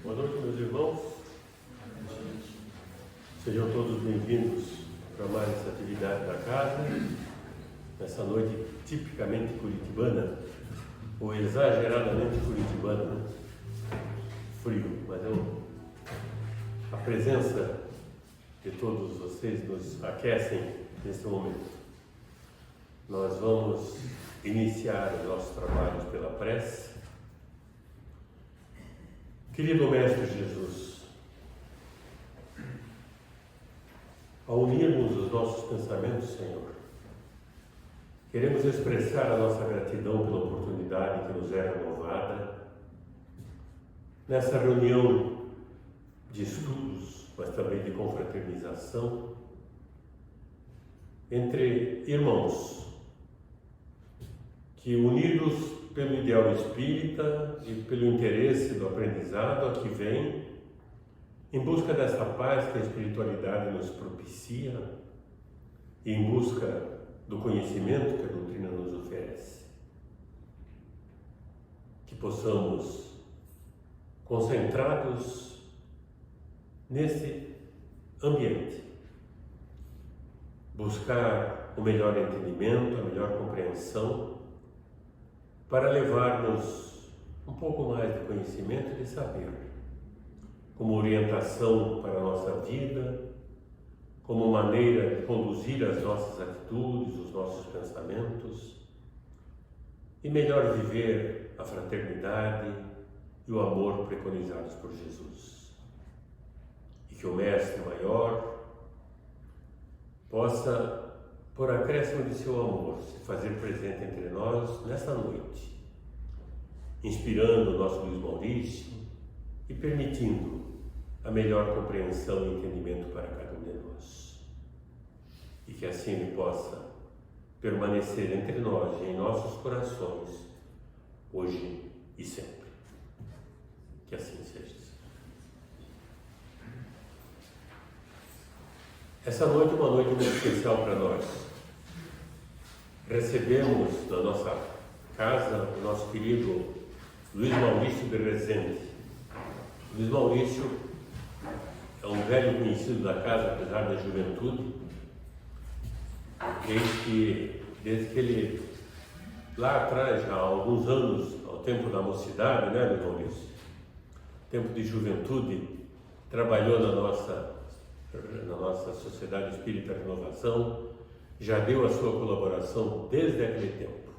Boa noite, meus irmãos. Sejam todos bem-vindos para mais essa atividade da casa, nessa noite tipicamente curitibana, ou exageradamente curitibana, né? Frio, mas a presença de todos vocês nos aquecem nesse momento. Nós vamos iniciar os nossos trabalhos pela prece. Querido Mestre Jesus, ao unirmos os nossos pensamentos, Senhor, queremos expressar a nossa gratidão pela oportunidade que nos é renovada nessa reunião de estudos, mas também de confraternização entre irmãos que, unidos pelo ideal espírita e pelo interesse do aprendizado, aqui vem em busca dessa paz que a espiritualidade nos propicia e em busca do conhecimento que a doutrina nos oferece. Que possamos, concentrados nesse ambiente, buscar o melhor entendimento, a melhor compreensão, para levarmos um pouco mais de conhecimento e de saber, como orientação para a nossa vida, como maneira de conduzir as nossas atitudes, os nossos pensamentos, e melhor viver a fraternidade e o amor preconizados por Jesus. E que o Mestre Maior possa, por acréscimo de seu amor, se fazer presente entre nós nesta noite, inspirando o nosso Luiz Maurício e permitindo a melhor compreensão e entendimento para cada um de nós. E que assim ele possa permanecer entre nós e em nossos corações, hoje e sempre. Que assim seja. Essa noite é uma noite muito especial para nós. Recebemos na nossa casa o nosso querido Luiz Maurício de Rezende. Luiz Maurício é um velho conhecido da casa, apesar da juventude, desde que ele, lá atrás, já há alguns anos, ao tempo da mocidade, né, Luiz Maurício? Tempo de juventude, trabalhou na nossa Sociedade Espírita Renovação, já deu a sua colaboração desde aquele tempo.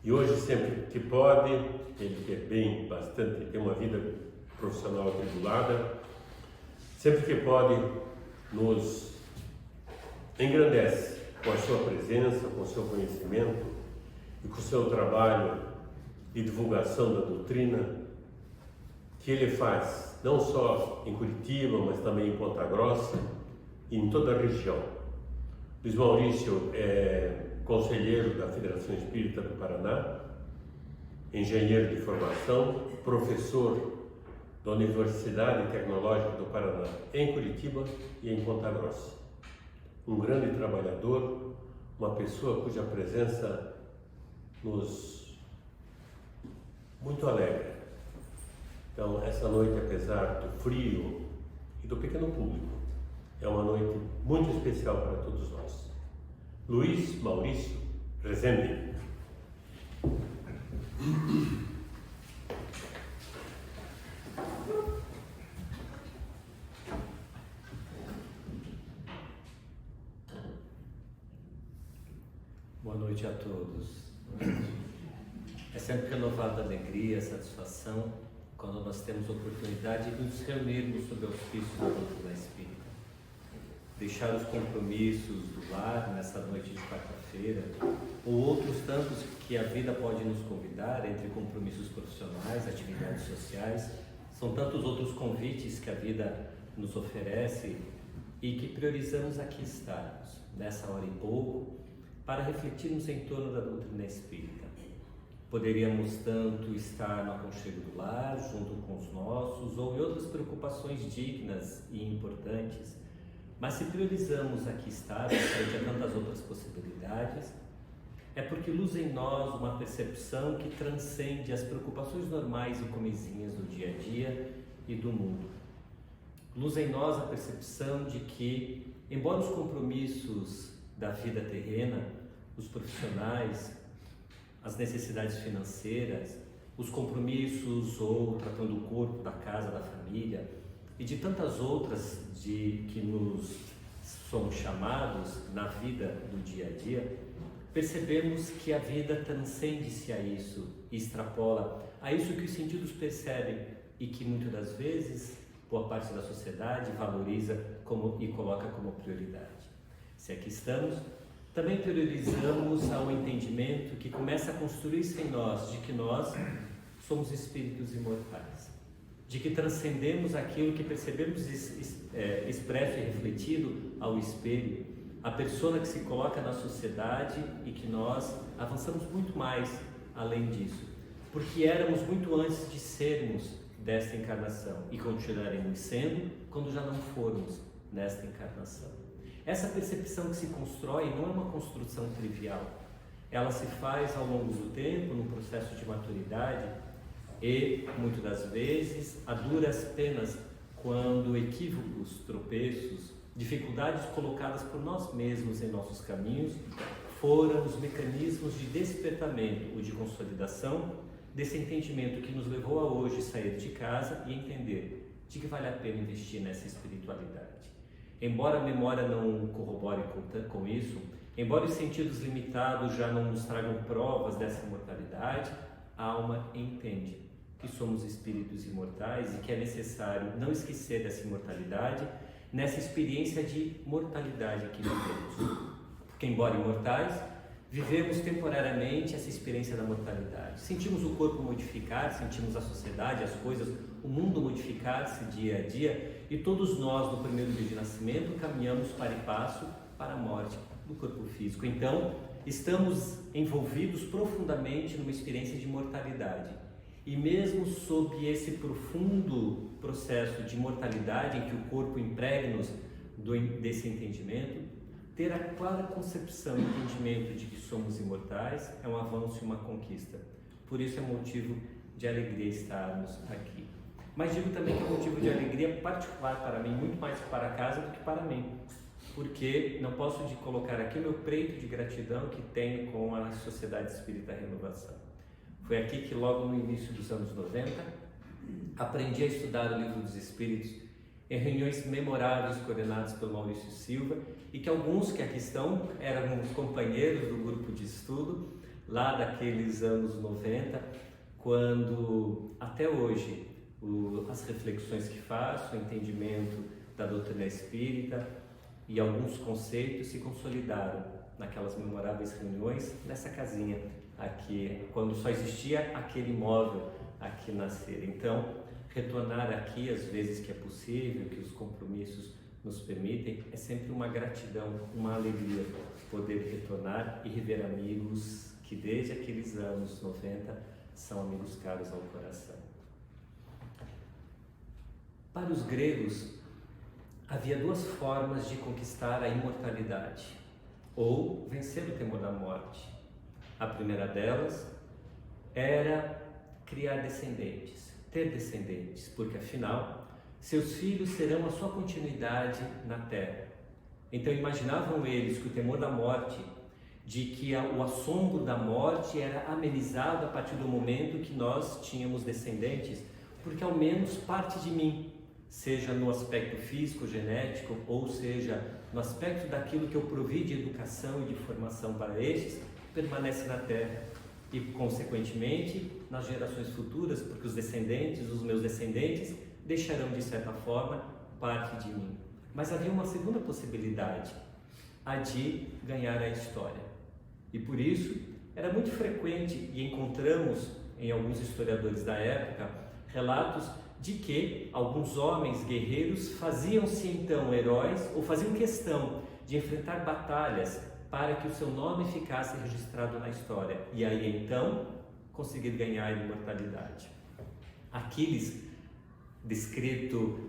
E hoje, sempre que pode, ele que é bem, bastante, tem uma vida profissional atribulada, sempre que pode, nos engrandece com a sua presença, com o seu conhecimento e com o seu trabalho de divulgação da doutrina, que ele faz, não só em Curitiba, mas também em Ponta Grossa e em toda a região. Luiz Maurício é conselheiro da Federação Espírita do Paraná, engenheiro de formação, professor da Universidade Tecnológica do Paraná em Curitiba e em Ponta Grossa. Um grande trabalhador, uma pessoa cuja presença nos muito alegra. Então, essa noite, apesar do frio e do pequeno público, é uma noite muito especial para todos nós. Luiz Maurício Rezende. Boa noite a todos. É sempre renovada alegria, satisfação, quando nós temos a oportunidade de nos reunirmos sob o auspício da doutrina espírita. Deixar os compromissos do lar nessa noite de quarta-feira, ou outros tantos que a vida pode nos convidar, entre compromissos profissionais, atividades sociais, são tantos outros convites que a vida nos oferece e que priorizamos aqui estarmos, nessa hora e pouco, para refletirmos em torno da doutrina espírita. Poderíamos tanto estar no aconchego do lar, junto com os nossos, ou em outras preocupações dignas e importantes, mas se priorizamos aqui estar, frente a tantas outras possibilidades, é porque luz em nós uma percepção que transcende as preocupações normais e comezinhas do dia a dia e do mundo. Luz em nós a percepção de que, embora os compromissos da vida terrena, os profissionais, as necessidades financeiras, os compromissos ou tratando do corpo, da casa, da família e de tantas outras de que nos somos chamados na vida do dia a dia, percebemos que a vida transcende-se a isso e extrapola a isso que os sentidos percebem e que muitas das vezes boa parte da sociedade valoriza e coloca como prioridade. Se aqui estamos, também priorizamos ao entendimento que começa a construir-se em nós de que nós somos espíritos imortais, de que transcendemos aquilo que percebemos expresso e refletido ao espelho, a persona que se coloca na sociedade e que nós avançamos muito mais além disso, porque éramos muito antes de sermos desta encarnação e continuaremos sendo quando já não formos nesta encarnação. Essa percepção que se constrói não é uma construção trivial, ela se faz ao longo do tempo, no processo de maturidade e, muitas das vezes, a duras penas, quando equívocos, tropeços, dificuldades colocadas por nós mesmos em nossos caminhos foram os mecanismos de despertamento ou de consolidação desse entendimento que nos levou a hoje sair de casa e entender de que vale a pena investir nessa espiritualidade. Embora a memória não corrobore com isso, embora os sentidos limitados já não nos tragam provas dessa imortalidade, a alma entende que somos espíritos imortais e que é necessário não esquecer dessa imortalidade nessa experiência de mortalidade que vivemos. Porque, embora imortais, vivemos temporariamente essa experiência da mortalidade. Sentimos o corpo modificar, sentimos a sociedade, as coisas, o mundo modificar-se dia a dia, e todos nós, no primeiro dia de nascimento, caminhamos para e passo para a morte do corpo físico. Então, estamos envolvidos profundamente numa experiência de mortalidade. E mesmo sob esse profundo processo de mortalidade em que o corpo impregna-nos desse entendimento, ter a clara concepção e entendimento de que somos imortais é um avanço e uma conquista. Por isso é motivo de alegria estarmos aqui. Mas digo também que é motivo de alegria particular para mim, muito mais para casa do que para mim, porque não posso colocar aqui o meu preito de gratidão que tenho com a Sociedade Espírita Renovação. Foi aqui que logo no início dos anos 90 aprendi a estudar o Livro dos Espíritos em reuniões memoráveis coordenadas pelo Maurício Silva, e que alguns que aqui estão eram os companheiros do grupo de estudo lá daqueles anos 90, quando até hoje as reflexões que faço, o entendimento da doutrina espírita e alguns conceitos se consolidaram naquelas memoráveis reuniões nessa casinha aqui, quando só existia aquele imóvel aqui na Cera. Então, retornar aqui às vezes que é possível, que os compromissos nos permitem, é sempre uma gratidão, uma alegria poder retornar e rever amigos que desde aqueles anos 90 são amigos caros ao coração. Para os gregos, havia duas formas de conquistar a imortalidade, ou vencer o temor da morte. A primeira delas era criar descendentes, ter descendentes, porque afinal, seus filhos serão a sua continuidade na terra. Então imaginavam eles que o temor da morte, de que o assombro da morte era amenizado a partir do momento que nós tínhamos descendentes, porque ao menos parte de mim, seja no aspecto físico, genético, ou seja no aspecto daquilo que eu provi de educação e de formação para estes, permanece na terra e consequentemente nas gerações futuras, porque os descendentes, os meus descendentes, deixarão de certa forma parte de mim. Mas havia uma segunda possibilidade, a de ganhar a história. E por isso era muito frequente, e encontramos em alguns historiadores da época, relatos de que alguns homens guerreiros faziam-se então heróis, ou faziam questão de enfrentar batalhas para que o seu nome ficasse registrado na história, e aí então conseguir ganhar a imortalidade. Aquiles, descrito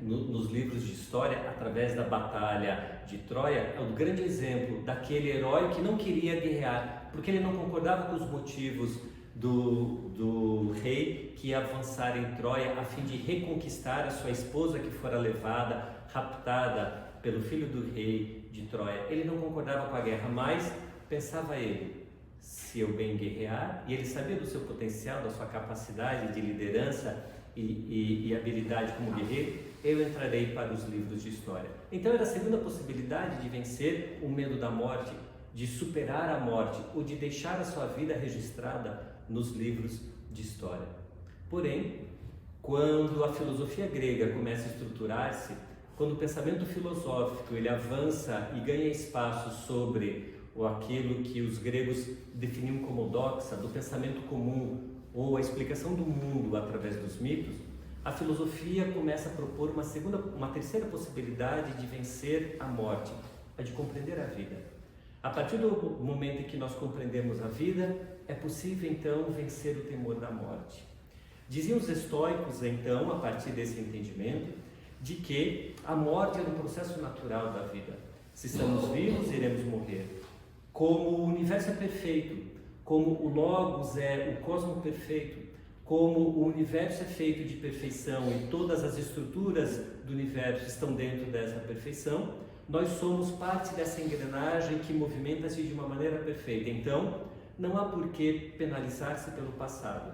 nos livros de história, através da batalha de Troia, é o grande exemplo daquele herói que não queria guerrear, porque ele não concordava com os motivos do rei que ia avançar em Troia a fim de reconquistar a sua esposa que fora levada, raptada pelo filho do rei de Troia. Ele não concordava com a guerra, mas pensava ele, se eu bem guerrear, e ele sabia do seu potencial, da sua capacidade de liderança e habilidade como guerreiro, eu entrarei para os livros de história. Então era a segunda possibilidade de vencer o medo da morte, de superar a morte ou de deixar a sua vida registrada nos livros de história. Porém, quando a filosofia grega começa a estruturar-se, quando o pensamento filosófico ele avança e ganha espaço sobre aquilo que os gregos definiam como doxa, do pensamento comum ou a explicação do mundo através dos mitos, a filosofia começa a propor uma terceira possibilidade de vencer a morte, a de compreender a vida. A partir do momento em que nós compreendemos a vida, é possível então vencer o temor da morte. Diziam os estoicos então, a partir desse entendimento, de que a morte era um processo natural da vida. Se estamos vivos, iremos morrer. Como o universo é perfeito, como o Logos é o cosmo perfeito, como o universo é feito de perfeição e todas as estruturas do universo estão dentro dessa perfeição, nós somos parte dessa engrenagem que movimenta-se de uma maneira perfeita. Então, não há por que penalizar-se pelo passado,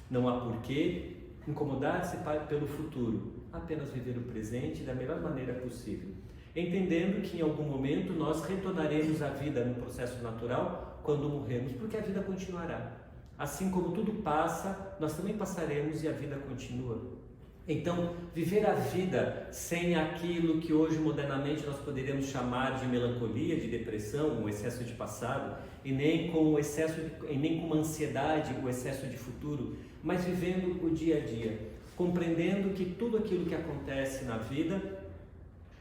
não há por que incomodar-se pelo futuro, apenas viver o presente da melhor maneira possível, entendendo que em algum momento nós retornaremos à vida no processo natural quando morrermos, porque a vida continuará. Assim como tudo passa, nós também passaremos e a vida continua. Então, viver a vida sem aquilo que hoje modernamente nós poderíamos chamar de melancolia, de depressão, um excesso de passado, e nem com uma ansiedade, o excesso de futuro, mas vivendo o dia a dia, compreendendo que tudo aquilo que acontece na vida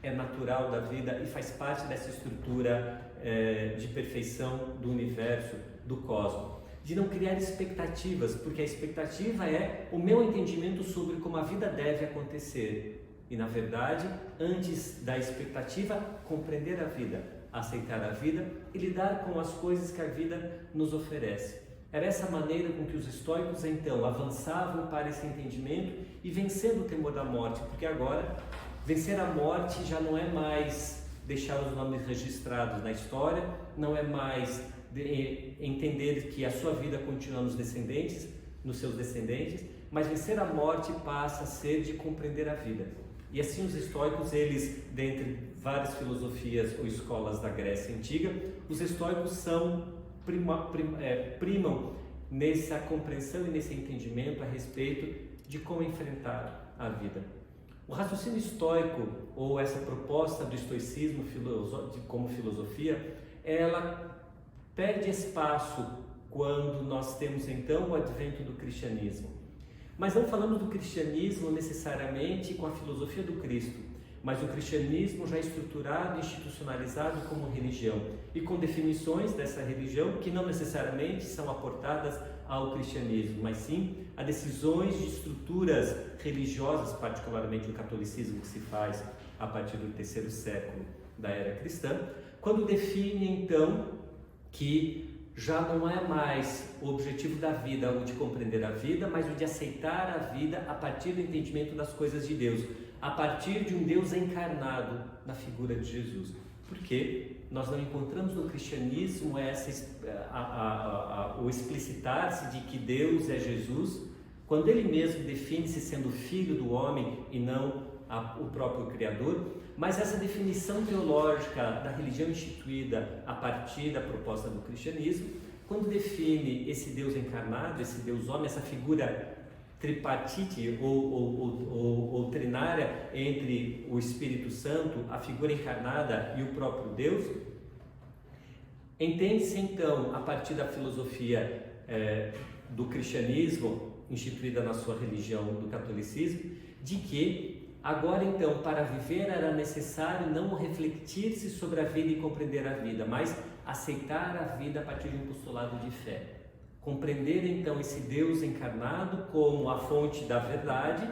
é natural da vida e faz parte dessa estrutura de perfeição do universo, do cosmos. De não criar expectativas, porque a expectativa é o meu entendimento sobre como a vida deve acontecer. E na verdade, antes da expectativa, compreender a vida, aceitar a vida e lidar com as coisas que a vida nos oferece. Era essa maneira com que os estoicos então avançavam para esse entendimento e vencendo o temor da morte, porque agora vencer a morte já não é mais deixar os nomes registrados na história, não é mais entender que a sua vida continua nos seus descendentes, mas vencer a morte passa a ser de compreender a vida. E assim os estoicos, eles, dentre várias filosofias ou escolas da Grécia Antiga, os estoicos primam nessa compreensão e nesse entendimento a respeito de como enfrentar a vida. O raciocínio estoico, ou essa proposta do estoicismo como filosofia, ela perde espaço quando nós temos então o advento do cristianismo. Mas não falamos do cristianismo necessariamente com a filosofia do Cristo, mas o cristianismo já estruturado, institucionalizado como religião e com definições dessa religião que não necessariamente são aportadas ao cristianismo, mas sim a decisões de estruturas religiosas, particularmente o catolicismo que se faz a partir do terceiro século da era cristã, quando define então que já não é mais o objetivo da vida o de compreender a vida, mas o de aceitar a vida a partir do entendimento das coisas de Deus, a partir de um Deus encarnado na figura de Jesus. Porque nós não encontramos no cristianismo o explicitar-se de que Deus é Jesus, quando Ele mesmo define-se sendo filho do homem e não o próprio Criador, mas essa definição teológica da religião instituída a partir da proposta do cristianismo, quando define esse Deus encarnado, esse Deus homem, essa figura tripartite ou trinária entre o Espírito Santo, a figura encarnada e o próprio Deus, entende-se então, a partir da filosofia do cristianismo, instituída na sua religião do catolicismo, de que agora então, para viver era necessário não refletir-se sobre a vida e compreender a vida, mas aceitar a vida a partir de um postulado de fé. Compreender então esse Deus encarnado como a fonte da verdade,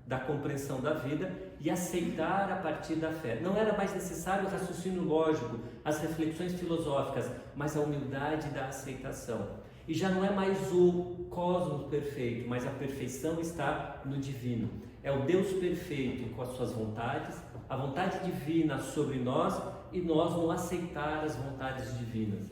da compreensão da vida e aceitar a partir da fé. Não era mais necessário o raciocínio lógico, as reflexões filosóficas, mas a humildade da aceitação. E já não é mais o cosmos perfeito, mas a perfeição está no divino. É o Deus perfeito com as suas vontades, a vontade divina sobre nós e nós não aceitar as vontades divinas.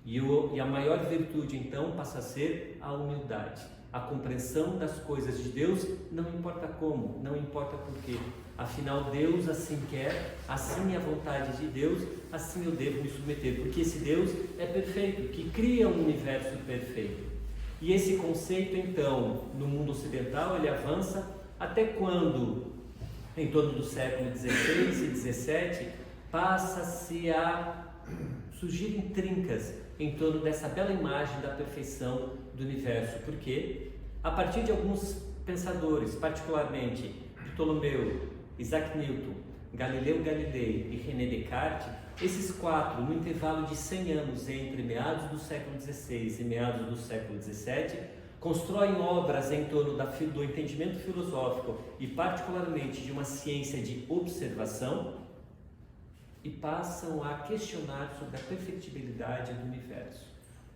E a maior virtude então passa a ser a humildade, a compreensão das coisas de Deus, não importa como, não importa porquê. Afinal, Deus assim quer, assim é a vontade de Deus, assim eu devo me submeter, porque esse Deus é perfeito, que cria um universo perfeito. E esse conceito então, no mundo ocidental, ele avança até quando, em torno do século XVI e XVII, passa-se a surgir trincas em torno dessa bela imagem da perfeição do universo. Por quê? A partir de alguns pensadores, particularmente Ptolomeu, Isaac Newton, Galileu Galilei e René Descartes, esses quatro, no intervalo de 100 anos entre meados do século XVI e meados do século XVII, constroem obras em torno do entendimento filosófico e particularmente de uma ciência de observação, e passam a questionar sobre a perfectibilidade do universo.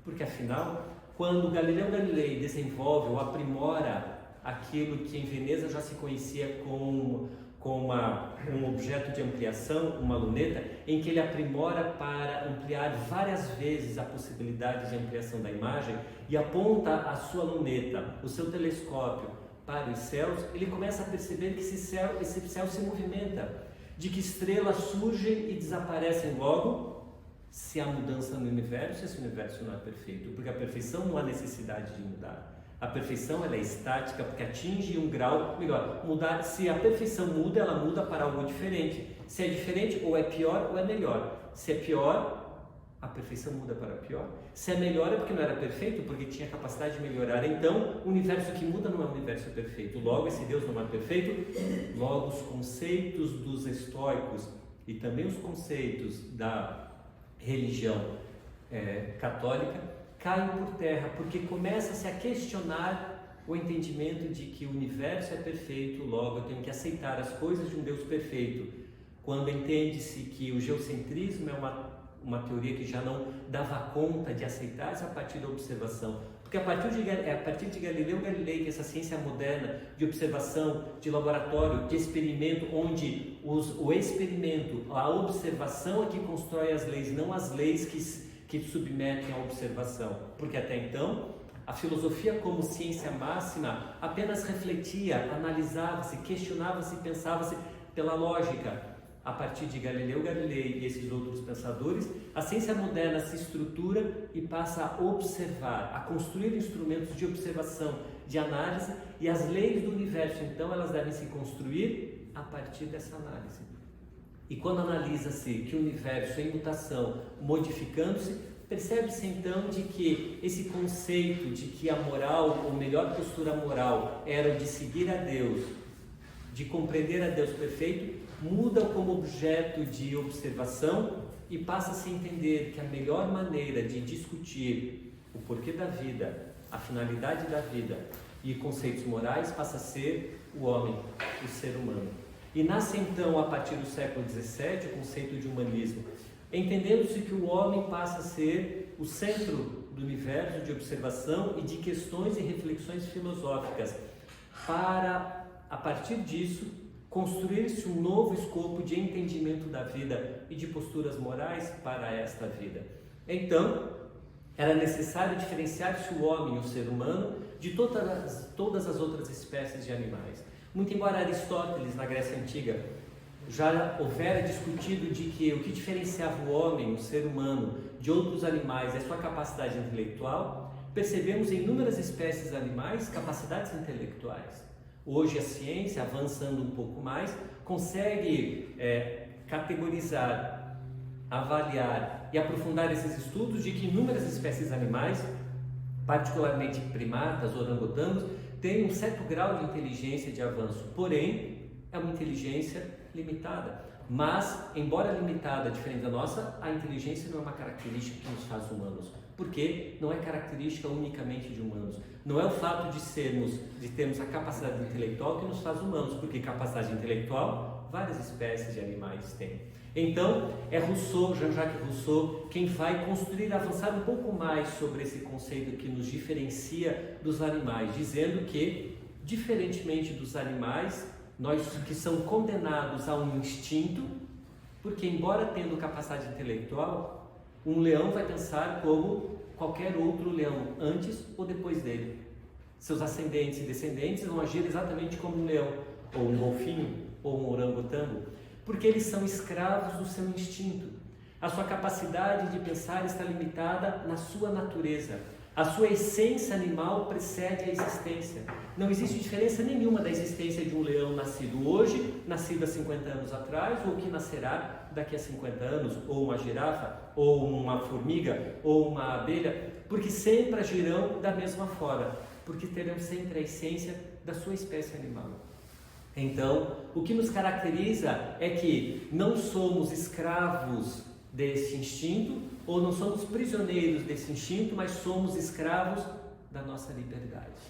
Porque afinal, quando Galileu Galilei desenvolve ou aprimora aquilo que em Veneza já se conhecia como um objeto de ampliação, uma luneta, em que ele aprimora para ampliar várias vezes a possibilidade de ampliação da imagem e aponta a sua luneta, o seu telescópio para os céus, ele começa a perceber que esse céu se movimenta, de que estrelas surgem e desaparecem logo, se há mudança no universo, esse universo não é perfeito, porque a perfeição não há necessidade de mudar. A perfeição ela é estática, porque atinge um grau, melhor, mudar, se a perfeição muda, ela muda para algo diferente. Se é diferente, ou é pior ou é melhor. Se é pior, a perfeição muda para pior. Se é melhor é porque não era perfeito, porque tinha capacidade de melhorar. Então, o universo que muda não é um universo perfeito. Logo, esse Deus não é perfeito. Logo, os conceitos dos estoicos e também os conceitos da religião católica caem por terra, porque começa-se a questionar o entendimento de que o universo é perfeito, logo eu tenho que aceitar as coisas de um Deus perfeito. Quando entende-se que o geocentrismo é uma teoria que já não dava conta de aceitar-se a partir da observação, porque a partir de Galileu Galilei que essa ciência moderna de observação, de laboratório, de experimento, onde o experimento, a observação é que constrói as leis, não as leis que submetem à observação, porque até então a filosofia como ciência máxima apenas refletia, analisava-se, questionava-se, pensava-se pela lógica. A partir de Galileu Galilei e esses outros pensadores, a ciência moderna se estrutura e passa a observar, a construir instrumentos de observação, de análise, e as leis do universo, então, elas devem se construir a partir dessa análise. E quando analisa-se que o universo é em mutação, modificando-se, percebe-se então de que esse conceito de que a moral, ou melhor postura moral, era o de seguir a Deus, de compreender a Deus perfeito, muda como objeto de observação e passa-se a entender que a melhor maneira de discutir o porquê da vida, a finalidade da vida e conceitos morais passa a ser o homem, o ser humano. E nasce então, a partir do século XVII, o conceito de humanismo, entendendo-se que o homem passa a ser o centro do universo de observação e de questões e reflexões filosóficas, para, a partir disso, construir-se um novo escopo de entendimento da vida e de posturas morais para esta vida. Então, era necessário diferenciar-se o homem, o ser humano, de todas as outras espécies de animais. Muito embora Aristóteles, na Grécia Antiga, já houvera discutido de que o que diferenciava o homem, o ser humano, de outros animais é sua capacidade intelectual, percebemos em inúmeras espécies animais capacidades intelectuais. Hoje a ciência, avançando um pouco mais, consegue categorizar, avaliar e aprofundar esses estudos de que inúmeras espécies animais, particularmente primatas, orangotangos, têm um certo grau de inteligência de avanço, porém é uma inteligência limitada. Mas, embora limitada, diferente da nossa, a inteligência não é uma característica que nos faz humanos, porque não é característica unicamente de humanos. Não é o fato de termos a capacidade intelectual que nos faz humanos, porque capacidade intelectual várias espécies de animais têm. Então, é Rousseau, Jean-Jacques Rousseau, quem vai construir, avançar um pouco mais sobre esse conceito que nos diferencia dos animais, dizendo que, diferentemente dos animais, nós que são condenados a um instinto, porque embora tendo capacidade intelectual, um leão vai pensar como qualquer outro leão, antes ou depois dele. Seus ascendentes e descendentes vão agir exatamente como um leão, ou um golfinho, ou um orangotango, porque eles são escravos do seu instinto. A sua capacidade de pensar está limitada na sua natureza. A sua essência animal precede a existência. Não existe diferença nenhuma da existência de um leão nascido hoje, nascido há 50 anos atrás, ou que nascerá daqui a 50 anos, ou uma girafa, ou uma formiga, ou uma abelha, porque sempre agirão da mesma forma, porque terão sempre a essência da sua espécie animal. Então, o que nos caracteriza é que não somos escravos desse instinto, ou não somos prisioneiros desse instinto, mas somos escravos da nossa liberdade,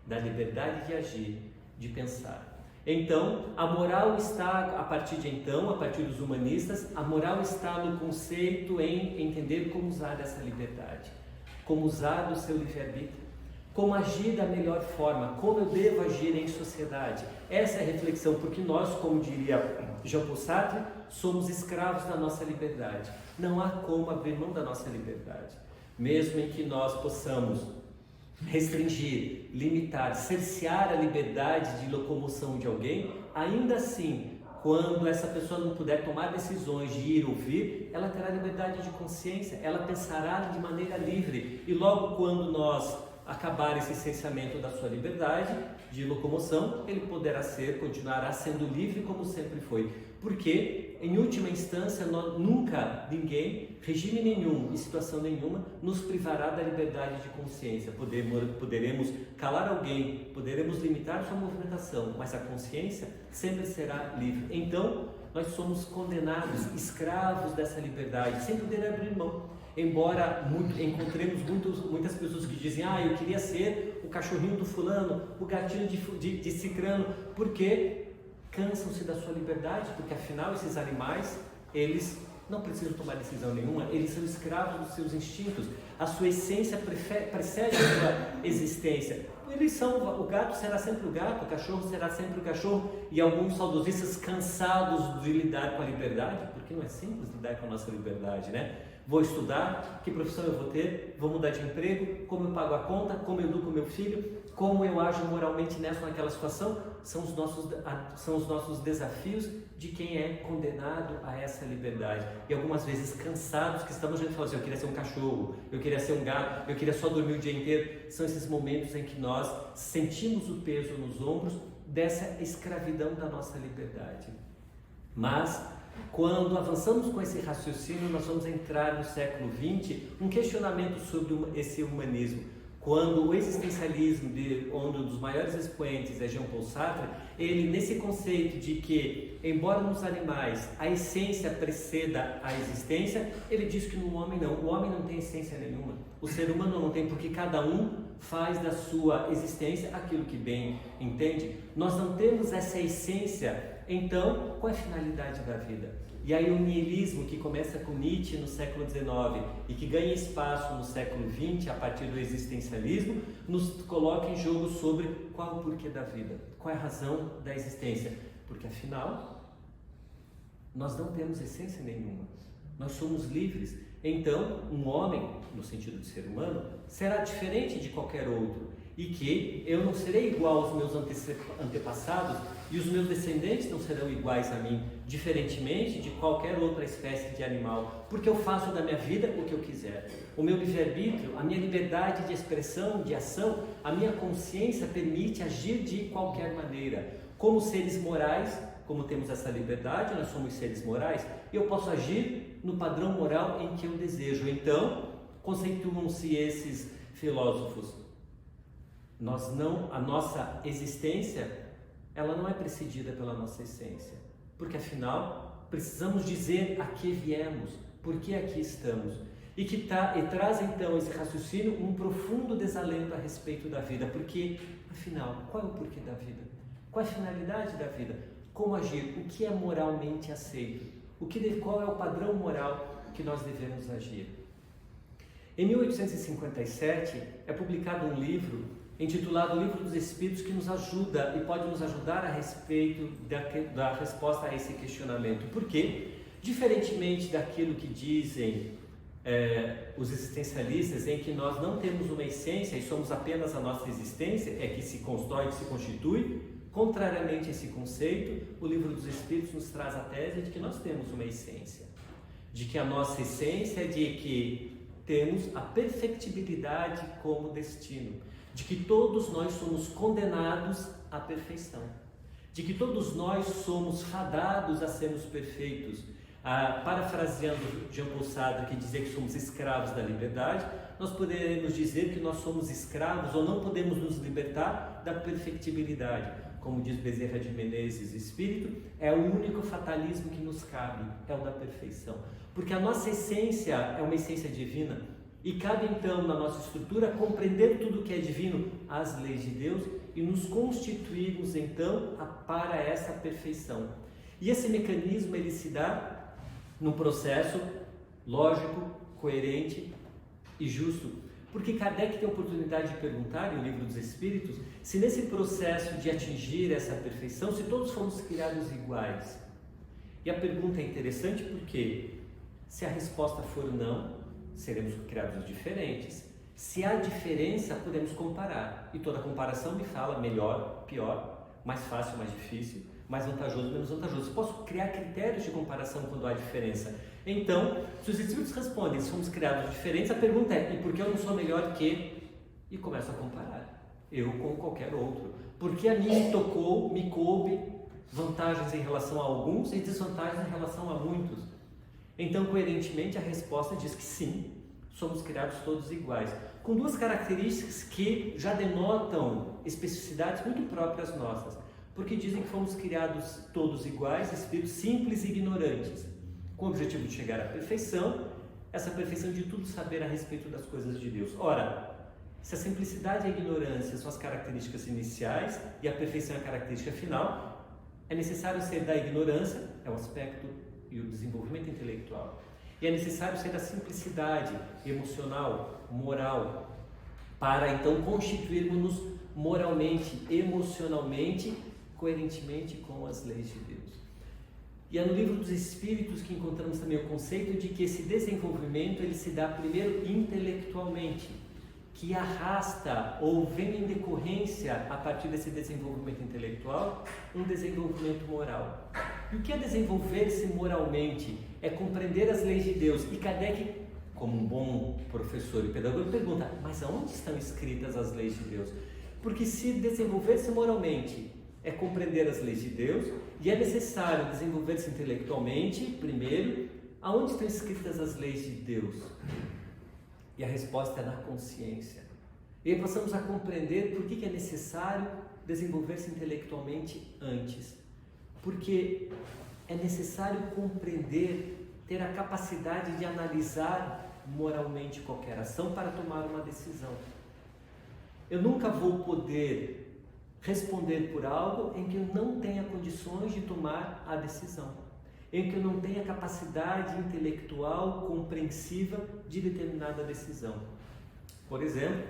da liberdade de agir, de pensar. Então, a moral está, a partir dos humanistas, a moral está no conceito em entender como usar essa liberdade, como usar o seu livre-arbítrio, como agir da melhor forma, como eu devo agir em sociedade. Essa é a reflexão, porque nós, como diria Jean-Paul Sartre, somos escravos da nossa liberdade. Não há como abrir mão da nossa liberdade. Mesmo em que nós possamos restringir, limitar, cercear a liberdade de locomoção de alguém, ainda assim, quando essa pessoa não puder tomar decisões de ir ou vir, ela terá liberdade de consciência, ela pensará de maneira livre. E logo quando nós acabar esse cerceamento da sua liberdade de locomoção, ele continuará sendo livre como sempre foi. Porque, em última instância, nunca ninguém, regime nenhum e situação nenhuma, nos privará da liberdade de consciência. Poderemos calar alguém, poderemos limitar sua movimentação, mas a consciência sempre será livre. Então, nós somos condenados, escravos dessa liberdade, sem poder abrir mão. Embora encontremos muitas pessoas que dizem: eu queria ser o cachorrinho do fulano, o gatinho de cicrano, porque cansam-se da sua liberdade, porque afinal esses animais, eles não precisam tomar decisão nenhuma, eles são escravos dos seus instintos, a sua essência precede a sua existência. O gato será sempre o gato, o cachorro será sempre o cachorro, e alguns saudosistas cansados de lidar com a liberdade, porque não é simples lidar com a nossa liberdade, né? Vou estudar, que profissão eu vou ter, vou mudar de emprego, como eu pago a conta, como eu educo meu filho, como eu ajo moralmente nessa ou naquela situação, são os nossos desafios de quem é condenado a essa liberdade. E algumas vezes cansados, que estamos gente falando assim: eu queria ser um cachorro, eu queria ser um gato, eu queria só dormir o dia inteiro. São esses momentos em que nós sentimos o peso nos ombros dessa escravidão da nossa liberdade. Mas quando avançamos com esse raciocínio, nós vamos entrar no século XX, um questionamento sobre esse humanismo. Quando o existencialismo, onde um dos maiores expoentes é Jean-Paul Sartre, ele, nesse conceito de que, embora nos animais a essência preceda a existência, ele diz que no homem não. O homem não tem essência nenhuma. O ser humano não tem, porque cada um faz da sua existência aquilo que bem entende. Nós não temos essa essência. Então, qual é a finalidade da vida? E aí o niilismo, que começa com Nietzsche no século XIX e que ganha espaço no século XX a partir do existencialismo, nos coloca em jogo sobre qual é o porquê da vida, qual é a razão da existência. Porque afinal, nós não temos essência nenhuma, nós somos livres. Então, um homem, no sentido de ser humano, será diferente de qualquer outro. E que eu não serei igual aos meus antepassados e os meus descendentes não serão iguais a mim, diferentemente de qualquer outra espécie de animal, porque eu faço da minha vida o que eu quiser. O meu livre-arbítrio, a minha liberdade de expressão, de ação, a minha consciência permite agir de qualquer maneira. Como seres morais, como temos essa liberdade, nós somos seres morais, e eu posso agir no padrão moral em que eu desejo. Então, conceituam-se esses filósofos. A nossa existência, ela não é precedida pela nossa essência, porque afinal precisamos dizer a que viemos, por que aqui estamos, e traz então esse raciocínio um profundo desalento a respeito da vida, porque afinal, qual é o porquê da vida? Qual é a finalidade da vida? Como agir? O que é moralmente aceito? Qual é o padrão moral que nós devemos agir. Em 1857 é publicado um livro intitulado Livro dos Espíritos, que nos ajuda e pode nos ajudar a respeito da resposta a esse questionamento. Por quê? Diferentemente daquilo que dizem os existencialistas, em que nós não temos uma essência e somos apenas a nossa existência, que se constrói, que se constitui, contrariamente a esse conceito, o Livro dos Espíritos nos traz a tese de que nós temos uma essência, de que a nossa essência é de que temos a perfectibilidade como destino, de que todos nós somos condenados à perfeição, de que todos nós somos fadados a sermos perfeitos. Parafraseando Jean-Paul Sartre, que dizia que somos escravos da liberdade, nós poderemos dizer que nós somos escravos ou não podemos nos libertar da perfectibilidade. Como diz Bezerra de Menezes, espírito é o único fatalismo que nos cabe, é o da perfeição. Porque a nossa essência é uma essência divina e cabe então na nossa estrutura compreender tudo que é divino, as leis de Deus, e nos constituirmos então para essa perfeição. E esse mecanismo ele se dá num processo lógico, coerente e justo. Porque Kardec tem a oportunidade de perguntar em O Livro dos Espíritos se nesse processo de atingir essa perfeição, se todos fomos criados iguais. E a pergunta é interessante porque se a resposta for não, seremos criados diferentes. Se há diferença, podemos comparar. E toda comparação me fala melhor, pior, mais fácil, mais difícil, mais vantajoso, menos vantajoso. Posso criar critérios de comparação quando há diferença. Então, se os espíritos respondem se somos criados diferentes, a pergunta é: e por que eu não sou melhor que? E começo a comparar, eu com qualquer outro. Porque a mim me coube vantagens em relação a alguns e desvantagens em relação a muitos. Então, coerentemente, a resposta diz que sim, somos criados todos iguais, com duas características que já denotam especificidades muito próprias nossas. Porque dizem que fomos criados todos iguais, espíritos simples e ignorantes, com o objetivo de chegar à perfeição, essa perfeição de tudo saber a respeito das coisas de Deus. Ora, se a simplicidade e a ignorância são as características iniciais e a perfeição é a característica final, é necessário ser da ignorância, é o aspecto e o desenvolvimento intelectual, e é necessário ser da simplicidade emocional, moral, para então constituirmos-nos moralmente, emocionalmente, coerentemente com as leis de Deus. E é no Livro dos Espíritos que encontramos também o conceito de que esse desenvolvimento ele se dá primeiro intelectualmente, que arrasta ou vem em decorrência a partir desse desenvolvimento intelectual um desenvolvimento moral. E o que é desenvolver-se moralmente? É compreender as leis de Deus. E Kardec, como um bom professor e pedagogo, pergunta: mas aonde estão escritas as leis de Deus? Porque se desenvolver-se moralmente é compreender as leis de Deus, e é necessário desenvolver-se intelectualmente, primeiro, aonde estão escritas as leis de Deus? E a resposta é na consciência. E aí passamos a compreender por que é necessário desenvolver-se intelectualmente antes. Porque é necessário compreender, ter a capacidade de analisar moralmente qualquer ação para tomar uma decisão. Eu nunca vou poder responder por algo em que eu não tenha condições de tomar a decisão, em que eu não tenha capacidade intelectual compreensiva de determinada decisão. Por exemplo,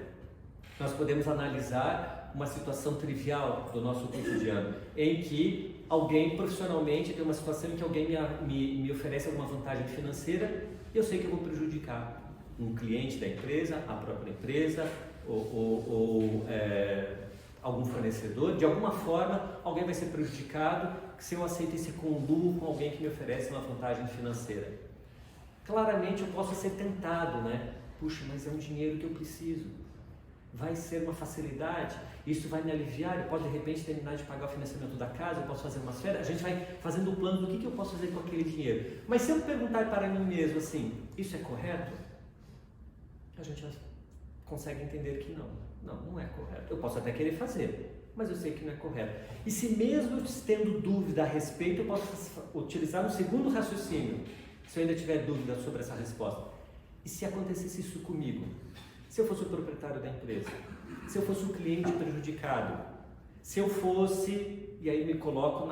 nós podemos analisar uma situação trivial do nosso cotidiano, em que alguém profissionalmente tem uma situação em que alguém me oferece alguma vantagem financeira e eu sei que eu vou prejudicar um cliente da empresa, a própria empresa, ou algum fornecedor. De alguma forma alguém vai ser prejudicado se eu aceito esse conluio com alguém que me oferece uma vantagem financeira. Claramente eu posso ser tentado, né? Puxa, mas é um dinheiro que eu preciso, vai ser uma facilidade, isso vai me aliviar, eu posso de repente terminar de pagar o financiamento da casa, eu posso fazer umas férias, a gente vai fazendo um plano do que eu posso fazer com aquele dinheiro. Mas se eu perguntar para mim mesmo assim, isso é correto? A gente já consegue entender que não é correto. Eu posso até querer fazer, mas eu sei que não é correto. E se mesmo tendo dúvida a respeito, eu posso utilizar um segundo raciocínio, se eu ainda tiver dúvida sobre essa resposta. E se acontecesse isso comigo? Se eu fosse o proprietário da empresa? Se eu fosse o cliente prejudicado? Se eu fosse, e aí me coloco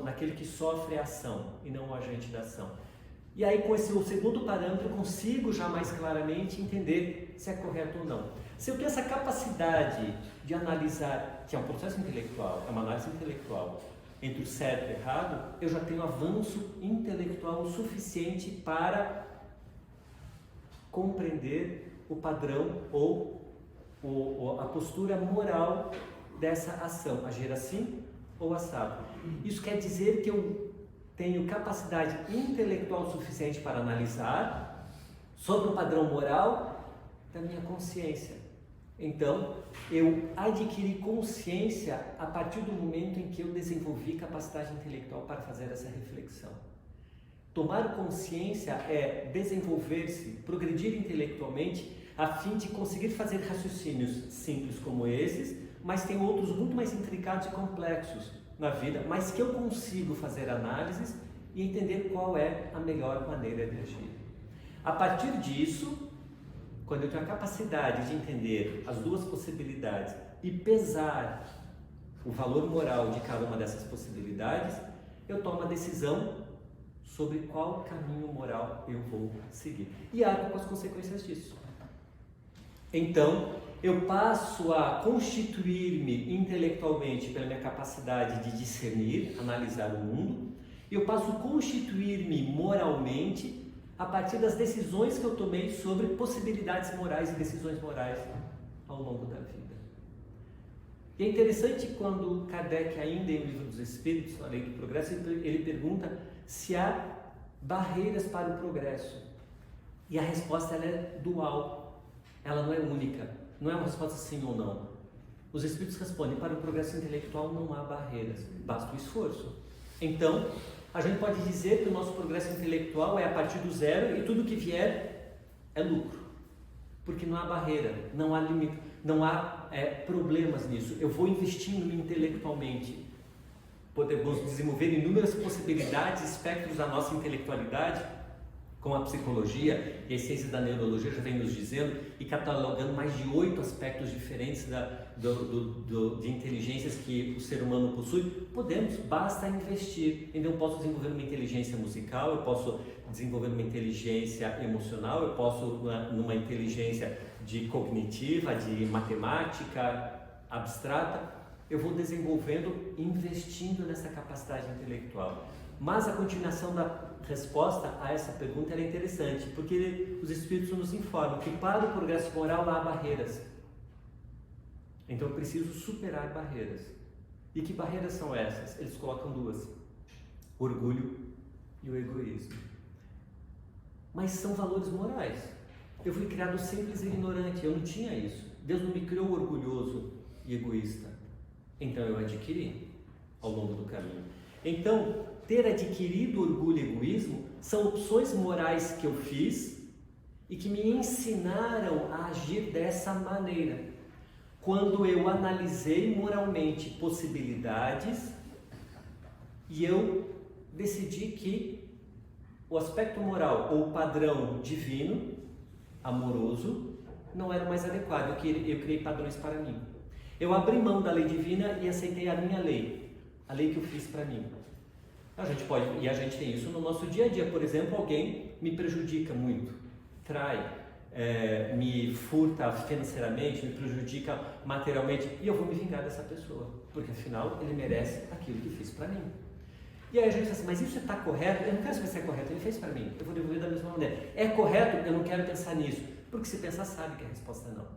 naquele que sofre a ação e não o agente da ação. E aí com esse o segundo parâmetro eu consigo já mais claramente entender se é correto ou não. Se eu tenho essa capacidade de analisar, que é um processo intelectual, é uma análise intelectual, entre o certo e o errado, eu já tenho avanço intelectual suficiente para compreender o padrão ou a postura moral dessa ação, agir assim ou assado. Isso quer dizer que eu tenho capacidade intelectual suficiente para analisar sobre o padrão moral da minha consciência. Então, eu adquiri consciência a partir do momento em que eu desenvolvi capacidade intelectual para fazer essa reflexão. Tomar consciência é desenvolver-se, progredir intelectualmente, a fim de conseguir fazer raciocínios simples como esses, mas tem outros muito mais intricados e complexos na vida, mas que eu consigo fazer análises e entender qual é a melhor maneira de agir. A partir disso, quando eu tenho a capacidade de entender as duas possibilidades e pesar o valor moral de cada uma dessas possibilidades, eu tomo a decisão sobre qual caminho moral eu vou seguir e arco com as consequências disso. Então, eu passo a constituir-me intelectualmente pela minha capacidade de discernir, analisar o mundo, e eu passo a constituir-me moralmente a partir das decisões que eu tomei sobre possibilidades morais e decisões morais ao longo da vida. E é interessante quando Kardec, ainda em O Livro dos Espíritos, na Lei do Progresso, ele pergunta se há barreiras para o progresso. E a resposta ela é dual, ela não é única, não é uma resposta sim ou não. Os Espíritos respondem, para o progresso intelectual não há barreiras, basta o esforço. Então, a gente pode dizer que o nosso progresso intelectual é a partir do zero e tudo que vier é lucro, porque não há barreira, não há limite, não há problemas nisso. Eu vou investindo intelectualmente, podemos desenvolver inúmeras possibilidades, espectros da nossa intelectualidade, como a psicologia e as ciências da neurologia já vem nos dizendo, e catalogando mais de 8 aspectos diferentes de inteligências que o ser humano possui. Podemos, basta investir. Então eu posso desenvolver uma inteligência musical, eu posso desenvolver uma inteligência emocional, eu posso numa inteligência cognitiva, de matemática abstrata, eu vou desenvolvendo, investindo nessa capacidade intelectual. Mas a continuação da resposta a essa pergunta é interessante, porque os Espíritos nos informam que para o progresso moral há barreiras. Então eu preciso superar barreiras. E que barreiras são essas? Eles colocam 2: o orgulho e o egoísmo. Mas são valores morais. Eu fui criado simples e ignorante, eu não tinha isso. Deus não me criou orgulhoso e egoísta. Então eu adquiri ao longo do caminho. Então, ter adquirido orgulho e egoísmo são opções morais que eu fiz e que me ensinaram a agir dessa maneira. Quando eu analisei moralmente possibilidades e eu decidi que o aspecto moral ou o padrão divino, amoroso, não era o mais adequado. Eu criei padrões para mim. Eu abri mão da lei divina e aceitei a minha lei, a lei que eu fiz para mim. A gente tem isso no nosso dia a dia. Por exemplo, alguém me prejudica muito, trai, me furta financeiramente, me prejudica materialmente, e eu vou me vingar dessa pessoa, porque afinal ele merece aquilo que fiz para mim. E aí a gente fala assim, mas isso está correto? Eu não quero saber se é correto, ele fez para mim, eu vou devolver da mesma maneira. É correto? Eu não quero pensar nisso, porque se pensar sabe que a resposta é não.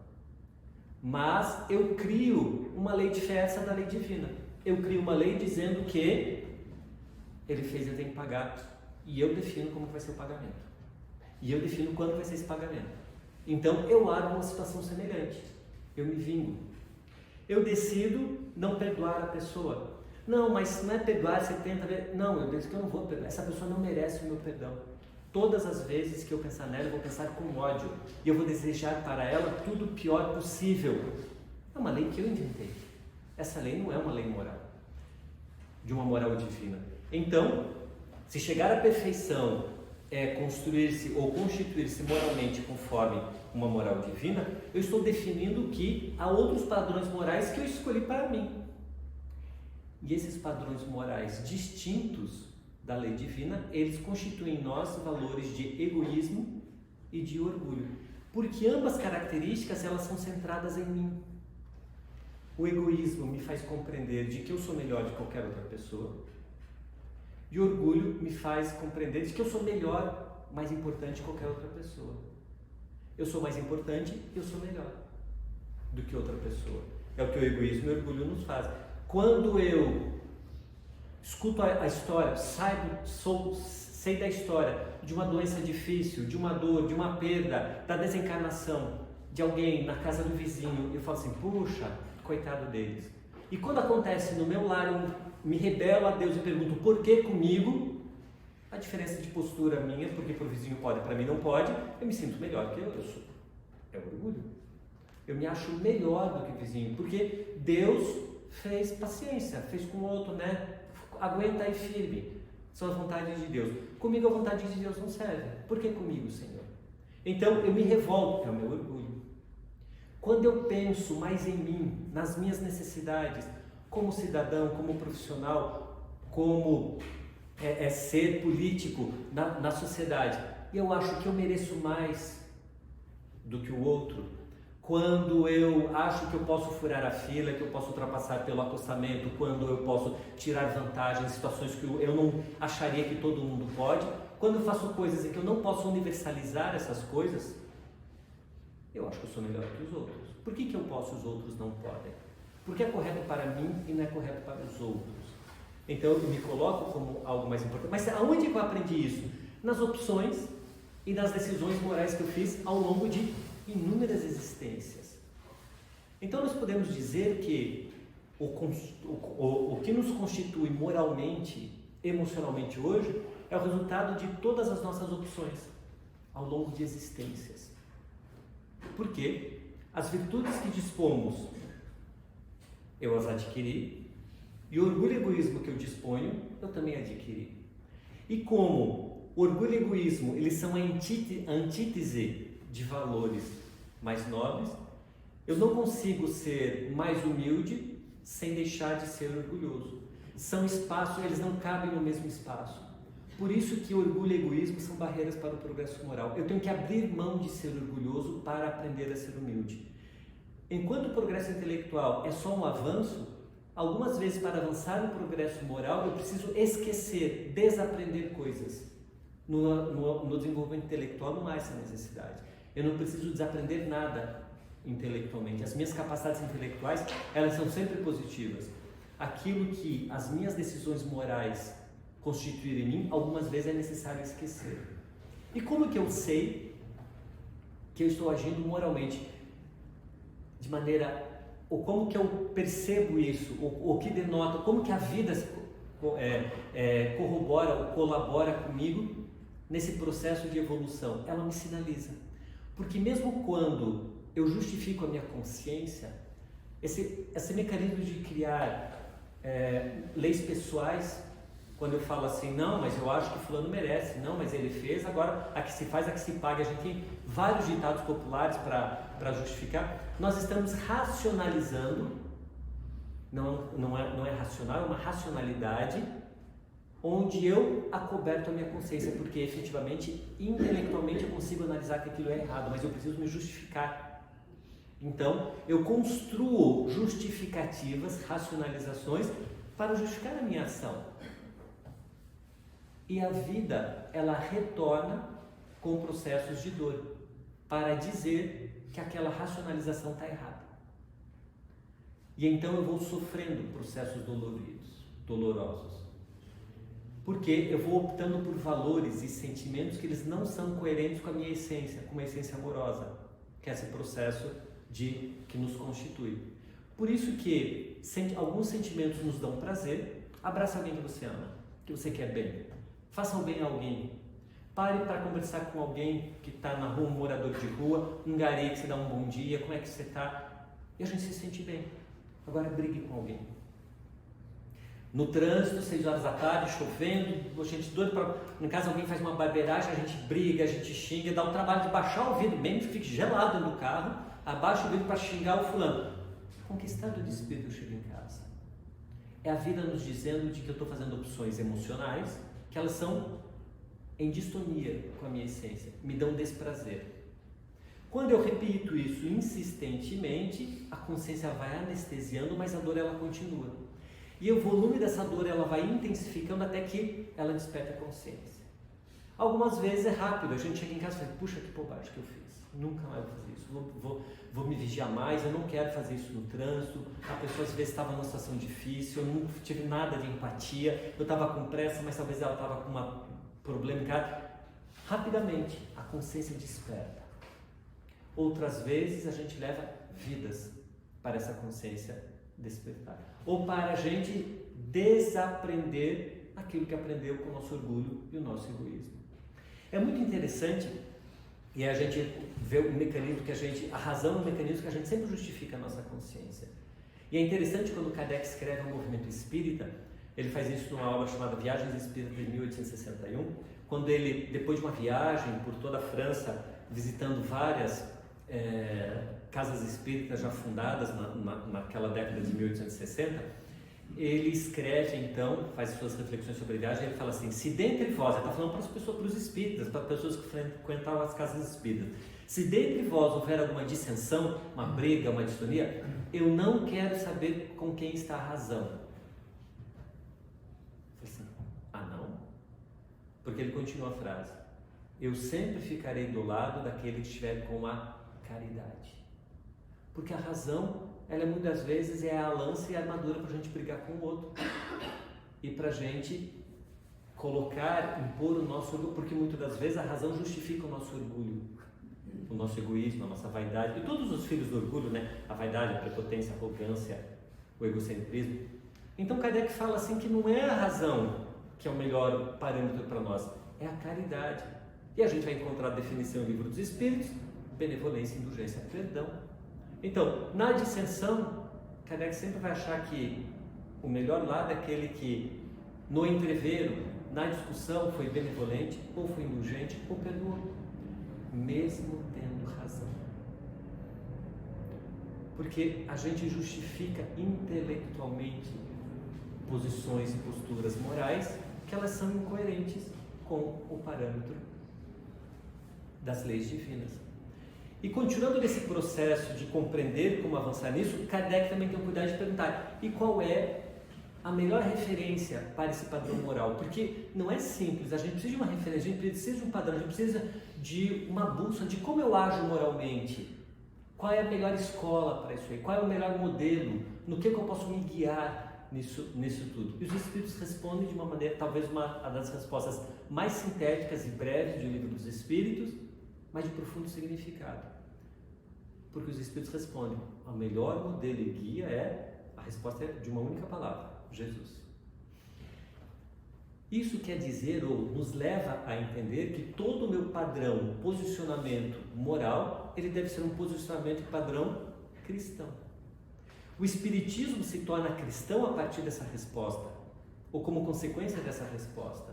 Mas eu crio uma lei diversa da lei divina. Eu crio uma lei dizendo que ele fez, eu tenho que pagar, e eu defino como vai ser o pagamento. E eu defino quando vai ser esse pagamento. Então eu armo uma situação semelhante. Eu me vingo. Eu decido não perdoar a pessoa. Não, mas não é perdoar, você tenta ver. Não, eu decido que eu não vou perdoar. Essa pessoa não merece o meu perdão. Todas as vezes que eu pensar nela, eu vou pensar com ódio. E eu vou desejar para ela tudo o pior possível. É uma lei que eu inventei. Essa lei não é uma lei moral, de uma moral divina. Então, se chegar à perfeição é construir-se ou constituir-se moralmente conforme uma moral divina, eu estou definindo que há outros padrões morais que eu escolhi para mim. E esses padrões morais distintos da lei divina, eles constituem em nós valores de egoísmo e de orgulho. Porque ambas características, elas são centradas em mim. O egoísmo me faz compreender de que eu sou melhor de qualquer outra pessoa. E o orgulho me faz compreender de que eu sou melhor, mais importante de qualquer outra pessoa. Eu sou mais importante, eu sou melhor do que outra pessoa. É o que o egoísmo e o orgulho nos fazem. Quando eu escuto a história, sei da história de uma doença difícil, de uma dor, de uma perda, da desencarnação de alguém na casa do vizinho, eu falo assim, puxa, coitado deles. E quando acontece no meu lar, eu me rebelo a Deus e pergunto, por que comigo? A diferença de postura minha, porque para o vizinho pode, para mim não pode, eu me sinto melhor que eu sou. É orgulho. Eu me acho melhor do que o vizinho, porque Deus fez paciência, fez com o outro, né? Aguenta aí firme, são as vontades de Deus. Comigo a vontade de Deus não serve. Por que comigo, Senhor? Então eu me revolto, é o meu orgulho. Quando eu penso mais em mim, nas minhas necessidades, como cidadão, como profissional, como ser político na sociedade, eu acho que eu mereço mais do que o outro. Quando eu acho que eu posso furar a fila, que eu posso ultrapassar pelo acostamento, quando eu posso tirar vantagem em situações que eu não acharia que todo mundo pode, quando eu faço coisas em que eu não posso universalizar essas coisas, eu acho que eu sou melhor que os outros. Por que eu posso e os outros não podem? Porque é correto para mim e não é correto para os outros. Então eu me coloco como algo mais importante. Mas aonde que eu aprendi isso? Nas opções e nas decisões morais que eu fiz ao longo de inúmeras existências. Então nós podemos dizer que o que nos constitui moralmente, emocionalmente hoje, é o resultado de todas as nossas opções ao longo de existências. Porque as virtudes que dispomos, eu as adquiri, e o orgulho e egoísmo que eu disponho, eu também adquiri. E como orgulho e egoísmo, eles são a antítese de valores mais nobres, eu não consigo ser mais humilde sem deixar de ser orgulhoso. São espaços, eles não cabem no mesmo espaço. Por isso que orgulho e egoísmo são barreiras para o progresso moral. Eu tenho que abrir mão de ser orgulhoso para aprender a ser humilde. Enquanto o progresso intelectual é só um avanço, algumas vezes para avançar no progresso moral eu preciso esquecer, desaprender coisas. No desenvolvimento intelectual não há essa necessidade. Eu não preciso desaprender nada intelectualmente. As minhas capacidades intelectuais, elas são sempre positivas. Aquilo que as minhas decisões morais constituírem em mim, algumas vezes é necessário esquecer. E como que eu sei que eu estou agindo moralmente de maneira, ou como que eu percebo isso, ou que denota, como que a vida corrobora ou colabora comigo nesse processo de evolução? Ela me sinaliza. Porque mesmo quando eu justifico a minha consciência, esse mecanismo de criar leis pessoais, quando eu falo assim, não, mas eu acho que fulano merece, não, mas ele fez, agora a que se faz, a que se paga. A gente tem vários ditados populares para justificar. Nós estamos racionalizando, não é racional, é uma racionalidade, onde eu acoberto a minha consciência, porque efetivamente, intelectualmente eu consigo analisar que aquilo é errado, mas eu preciso me justificar. Então, eu construo justificativas, racionalizações para justificar a minha ação. E a vida, ela retorna com processos de dor, para dizer que aquela racionalização está errada. E então eu vou sofrendo processos dolorosos. Porque eu vou optando por valores e sentimentos que eles não são coerentes com a minha essência, com uma essência amorosa, que é esse processo que nos constitui. Por isso que alguns sentimentos nos dão prazer. Abraça alguém que você ama, que você quer bem. Faça um bem a alguém. Pare para conversar com alguém que está na rua, um morador de rua, um gari que você dá um bom dia, como é que você está? E a gente se sente bem. Agora brigue com alguém. No trânsito, 6 horas da tarde, chovendo, a gente doido para... Em casa alguém faz uma barbeiragem, a gente briga, a gente xinga, dá o trabalho de baixar o vidro, bem que fique gelado dentro do carro, abaixa o vidro para xingar o fulano. Com que estado de espírito eu chego em casa? é a vida nos dizendo de que eu estou fazendo opções emocionais, que elas são em distonia com a minha essência, me dão desprazer. Quando eu repito isso insistentemente, a consciência vai anestesiando, mas a dor ela continua. E o volume dessa dor ela vai intensificando até que ela desperte a consciência. Algumas vezes é rápido, a gente chega em casa e fala, puxa, que bobagem que eu fiz, nunca mais vou fazer isso, vou me vigiar mais, eu não quero fazer isso no trânsito, a pessoa às vezes estava numa situação difícil, eu não tive nada de empatia, eu estava com pressa, mas talvez ela estava com um problema em casa. Rapidamente, a consciência desperta. Outras vezes a gente leva vidas para essa consciência despertar, ou para a gente desaprender aquilo que aprendeu com o nosso orgulho e o nosso egoísmo. É muito interessante, e a gente vê o mecanismo a razão é um mecanismo que a gente sempre justifica a nossa consciência. E é interessante quando Kardec escreve o movimento espírita, ele faz isso numa obra chamada Viagens Espíritas de 1861, quando ele, depois de uma viagem por toda a França, visitando várias casas espíritas já fundadas naquela década de 1860, ele escreve então, faz suas reflexões sobre a viagem, ele fala assim, se dentre vós, ele está falando para as pessoas, para os espíritas, para as pessoas que frequentavam as casas espíritas, se dentre vós houver alguma dissensão, uma briga, uma distonia, eu não quero saber com quem está a razão. Eu falei assim, não? Porque ele continua a frase, eu sempre ficarei do lado daquele que estiver com a caridade. Porque a razão, ela muitas vezes é a lança e a armadura para a gente brigar com o outro. E para a gente impor o nosso orgulho, porque muitas das vezes a razão justifica o nosso orgulho, o nosso egoísmo, a nossa vaidade. E todos os filhos do orgulho, né? A vaidade, a prepotência, a arrogância, o egocentrismo. Então Kardec fala assim que não é a razão que é o melhor parâmetro para nós, é a caridade. E a gente vai encontrar a definição no Livro dos Espíritos, benevolência, indulgência, perdão. Então, na dissensão, Kardec sempre vai achar que o melhor lado é aquele que, no entreveiro, na discussão, foi benevolente, ou foi indulgente, ou perdoou, mesmo tendo razão. Porque a gente justifica intelectualmente posições e posturas morais que elas são incoerentes com o parâmetro das leis divinas. E continuando nesse processo de compreender como avançar nisso, Kardec também tem o cuidado de perguntar, e qual é a melhor referência para esse padrão moral? Porque não é simples, a gente precisa de uma referência, a gente precisa de um padrão, a gente precisa de uma bússola de como eu ajo moralmente. Qual é a melhor escola para isso aí? Qual é o melhor modelo? No que eu posso me guiar nisso tudo? E os Espíritos respondem de uma maneira, talvez uma das respostas mais sintéticas e breves do Livro dos Espíritos, mas de profundo significado. Porque os Espíritos respondem, o melhor modelo e guia a resposta é de uma única palavra, Jesus. Isso quer dizer, ou nos leva a entender que todo o meu padrão, posicionamento moral, ele deve ser um posicionamento padrão cristão. O Espiritismo se torna cristão a partir dessa resposta, ou como consequência dessa resposta.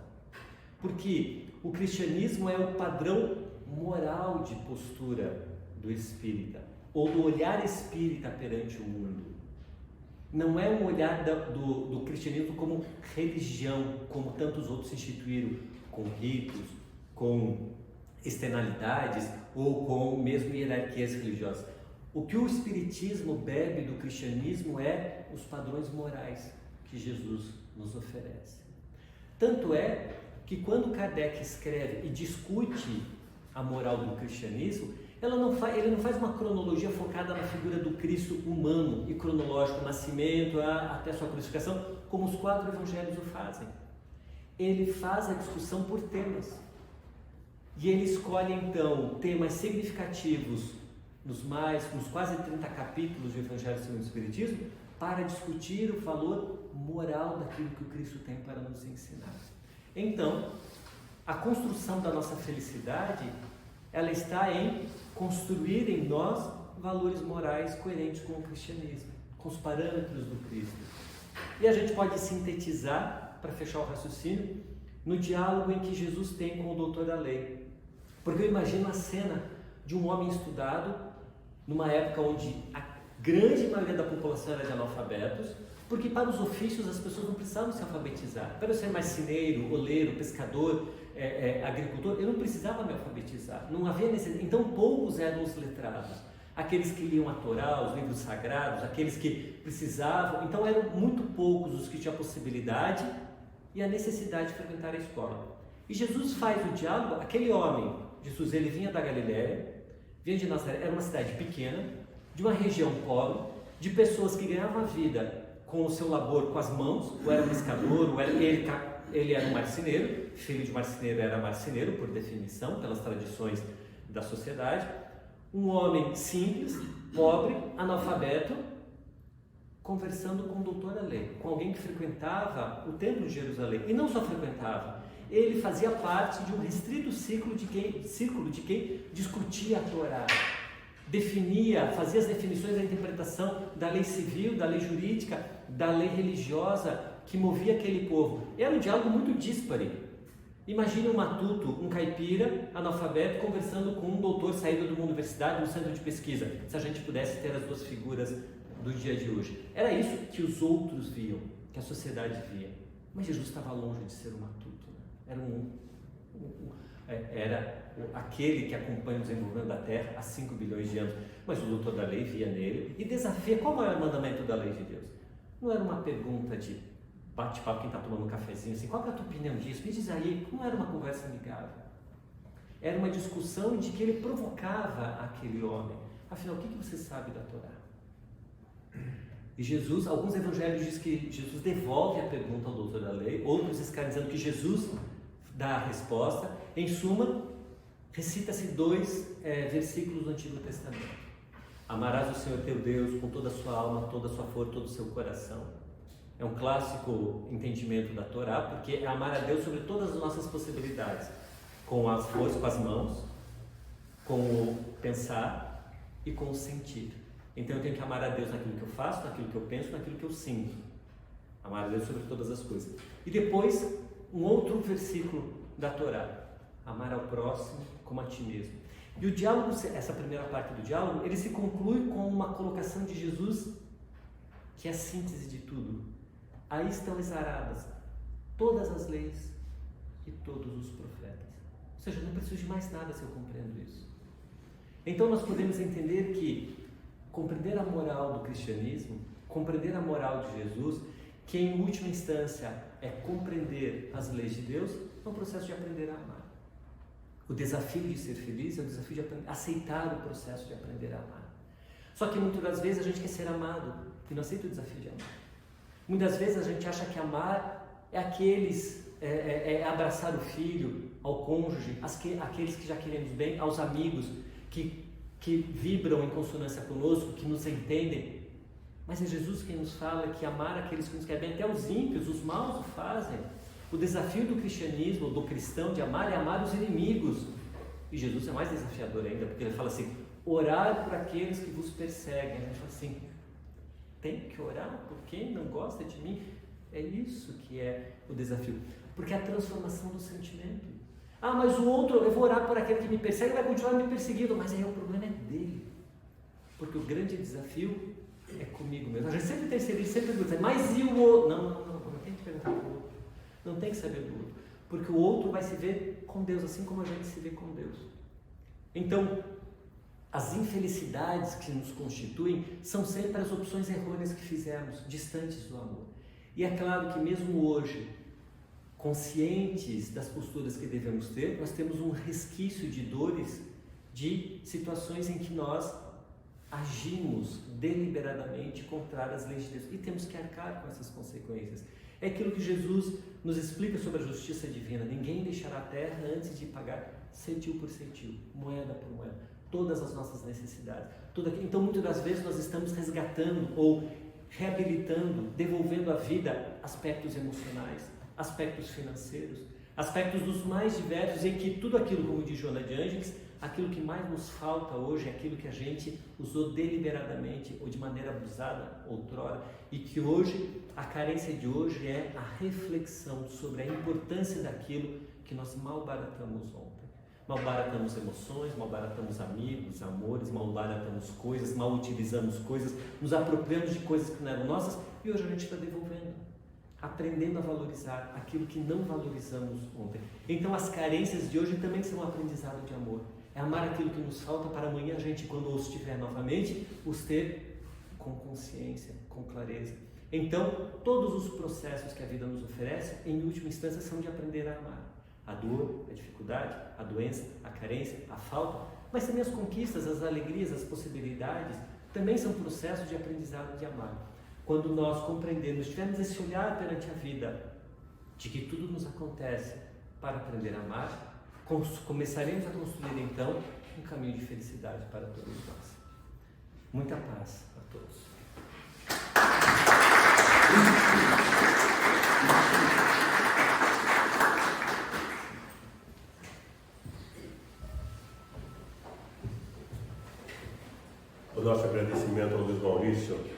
Porque o cristianismo é o padrão moral de postura do espírita, ou do olhar espírita perante o mundo. Não é um olhar do cristianismo como religião, como tantos outros se instituíram, com ritos, com externalidades, ou com mesmo hierarquias religiosas. O que o espiritismo bebe do cristianismo é os padrões morais que Jesus nos oferece. Tanto é que quando Kardec escreve e discute a moral do cristianismo, ele não faz uma cronologia focada na figura do Cristo humano e cronológico, nascimento até sua crucificação, como os 4 evangelhos o fazem. Ele faz a discussão por temas. E ele escolhe então temas significativos nos quase 30 capítulos do Evangelho segundo o Espiritismo, para discutir o valor moral daquilo que o Cristo tem para nos ensinar. Então, a construção da nossa felicidade, ela está em construir em nós valores morais coerentes com o cristianismo, com os parâmetros do Cristo. E a gente pode sintetizar, para fechar o raciocínio, no diálogo em que Jesus tem com o doutor da lei. Porque eu imagino a cena de um homem estudado, numa época onde a grande maioria da população era de analfabetos, porque para os ofícios as pessoas não precisavam se alfabetizar. Para eu ser marceneiro, oleiro, pescador, agricultor, eu não precisava me alfabetizar, não havia necessidade. Então poucos eram os letrados, aqueles que liam a Torá, os livros sagrados, aqueles que precisavam. Então eram muito poucos os que tinham a possibilidade e a necessidade de frequentar a escola. E Jesus faz o diálogo. Aquele homem, Jesus, ele vinha da Galiléia, vinha de Nazaré, era uma cidade pequena, de uma região pobre, de pessoas que ganhavam a vida com o seu labor com as mãos, ou era pescador, ou ele era um marceneiro. Filho de marceneiro era marceneiro, por definição, pelas tradições da sociedade. Um homem simples, pobre, analfabeto, conversando com o doutor da lei, com alguém que frequentava o templo de Jerusalém. E não só frequentava, ele fazia parte de um restrito círculo de quem discutia a Torá, definia, fazia as definições da interpretação da lei civil, da lei jurídica, da lei religiosa que movia aquele povo. Era um diálogo muito díspare. Imagine um matuto, um caipira, analfabeto, conversando com um doutor saído de uma universidade, um centro de pesquisa. Se a gente pudesse ter as duas figuras do dia de hoje. Era isso que os outros viam, que a sociedade via. Mas Jesus estava longe de ser um matuto, né? Era aquele que acompanha o desenvolvimento da Terra há 5 bilhões de anos. Mas o doutor da lei via nele e desafia. Qual era o mandamento da lei de Deus? Não era uma pergunta de bate-papo, quem está tomando um cafezinho, assim, qual é a tua opinião disso? Me diz aí. Não era uma conversa amigável. Era uma discussão de que ele provocava aquele homem. Afinal, o que você sabe da Torá? E Jesus, alguns evangelhos dizem que Jesus devolve a pergunta ao doutor da lei, outros escrevem dizendo que Jesus dá a resposta. Em suma, recita-se 2 versículos do Antigo Testamento. Amarás o Senhor teu Deus com toda a sua alma, toda a sua força, todo o seu coração. É um clássico entendimento da Torá, porque é amar a Deus sobre todas as nossas possibilidades, com as forças, com as mãos, com o pensar e com o sentir. Então eu tenho que amar a Deus naquilo que eu faço, naquilo que eu penso, naquilo que eu sinto. Amar a Deus sobre todas as coisas. E depois, um outro versículo da Torá. Amar ao próximo como a ti mesmo. E o diálogo, essa primeira parte do diálogo, ele se conclui com uma colocação de Jesus que é a síntese de tudo. Aí estão exaradas todas as leis e todos os profetas. Ou seja, eu não preciso de mais nada se eu compreendo isso. Então nós podemos entender que compreender a moral do cristianismo, compreender a moral de Jesus, que em última instância é compreender as leis de Deus, é um processo de aprender a amar. O desafio de ser feliz é o desafio de aceitar o processo de aprender a amar. Só que muitas das vezes a gente quer ser amado e não aceita o desafio de amar. Muitas vezes a gente acha que amar é abraçar o filho, ao cônjuge, aqueles que já queremos bem, aos amigos que vibram em consonância conosco, que nos entendem. Mas é Jesus quem nos fala que amar aqueles que nos querem bem, até os ímpios, os maus o fazem. O desafio do cristianismo, do cristão, de amar, é amar os inimigos. E Jesus é mais desafiador ainda, porque ele fala assim: orar por aqueles que vos perseguem. A gente fala assim: tem que orar por quem não gosta de mim? É isso que é o desafio, porque é a transformação do sentimento. Ah, mas o outro, eu vou orar por aquele que me persegue, vai continuar me perseguindo, mas aí o problema é dele, porque o grande desafio é comigo mesmo. A gente sempre tem serviço, sempre pergunta, mas e o outro? Não tem que perguntar para o outro, não tem que saber do outro, porque o outro vai se ver com Deus, assim como a gente se vê com Deus. Então, as infelicidades que nos constituem são sempre as opções errôneas que fizemos, distantes do amor. E é claro que mesmo hoje, conscientes das posturas que devemos ter, nós temos um resquício de dores, de situações em que nós agimos deliberadamente contrário às leis de Deus e temos que arcar com essas consequências. É aquilo que Jesus nos explica sobre a justiça divina: ninguém deixará a terra antes de pagar centil por centil, moeda por moeda, todas as nossas necessidades. Então, muitas das vezes nós estamos resgatando ou reabilitando, devolvendo à vida aspectos emocionais, aspectos financeiros, aspectos dos mais diversos, em que tudo aquilo, como diz Joana de Ângeles, aquilo que mais nos falta hoje é aquilo que a gente usou deliberadamente ou de maneira abusada outrora, e que hoje, a carência de hoje é a reflexão sobre a importância daquilo que nós malbaratamos ontem. Malbaratamos emoções, malbaratamos amigos, amores, malbaratamos coisas, mal utilizamos coisas, nos apropriamos de coisas que não eram nossas, E hoje a gente está devolvendo, aprendendo a valorizar aquilo que não valorizamos ontem. Então as carências de hoje também são um aprendizado de amor. É amar aquilo que nos falta para amanhã a gente, quando os tiver novamente, os ter com consciência, com clareza. Então, todos os processos que a vida nos oferece, em última instância, são de aprender a amar. A dor, a dificuldade, a doença, a carência, a falta, mas também as conquistas, as alegrias, as possibilidades, também são processos de aprendizado de amar. Quando nós compreendemos, tivermos esse olhar perante a vida, de que tudo nos acontece para aprender a amar, começaremos a construir então um caminho de felicidade para todos nós. Muita paz a todos. O nosso agradecimento ao Luiz Maurício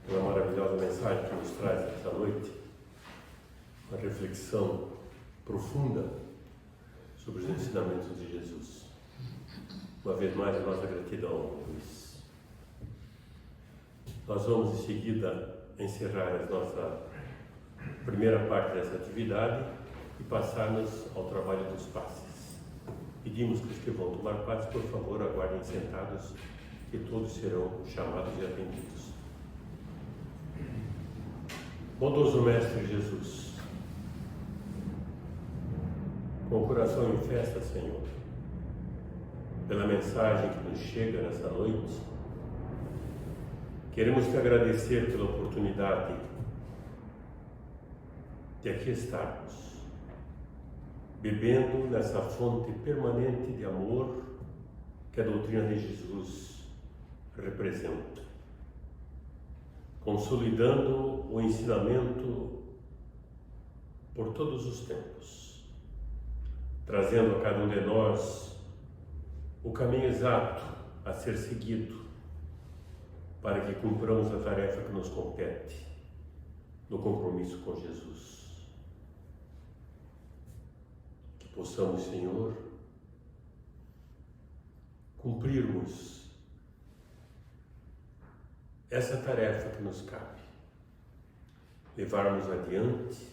pela maravilhosa mensagem que nos traz esta noite, uma reflexão profunda sobre os ensinamentos de Jesus. Uma vez mais, a nossa gratidão, Luiz. Nós vamos em seguida encerrar a nossa primeira parte dessa atividade e passarmos ao trabalho dos passes. Pedimos que os que vão tomar passe, por favor, aguardem sentados, que todos serão chamados e atendidos. Bondoso Mestre Jesus, com o coração em festa, Senhor, pela mensagem que nos chega nessa noite, queremos te agradecer pela oportunidade de aqui estarmos, bebendo nessa fonte permanente de amor que a doutrina de Jesus representa, consolidando o ensinamento por todos os tempos, trazendo a cada um de nós o caminho exato a ser seguido para que cumpramos a tarefa que nos compete no compromisso com Jesus. Que possamos, Senhor, cumprirmos essa tarefa que nos cabe, levarmos adiante,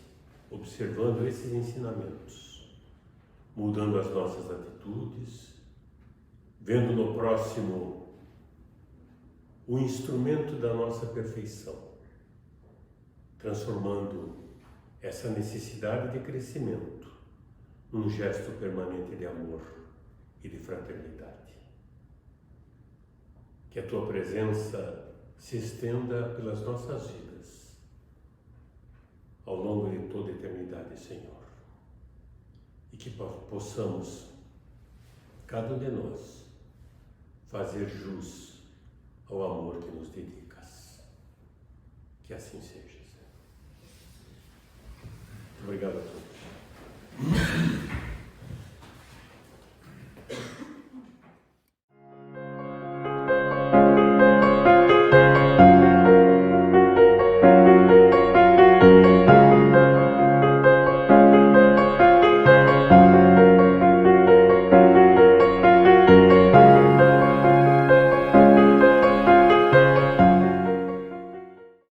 observando esses ensinamentos, mudando as nossas atitudes, vendo no próximo o instrumento da nossa perfeição, transformando essa necessidade de crescimento num gesto permanente de amor e de fraternidade. Que a tua presença se estenda pelas nossas vidas, ao longo de toda a eternidade, Senhor. E que possamos, cada um de nós, fazer jus ao amor que nos dedicas. Que assim seja, Senhor. Obrigado a todos.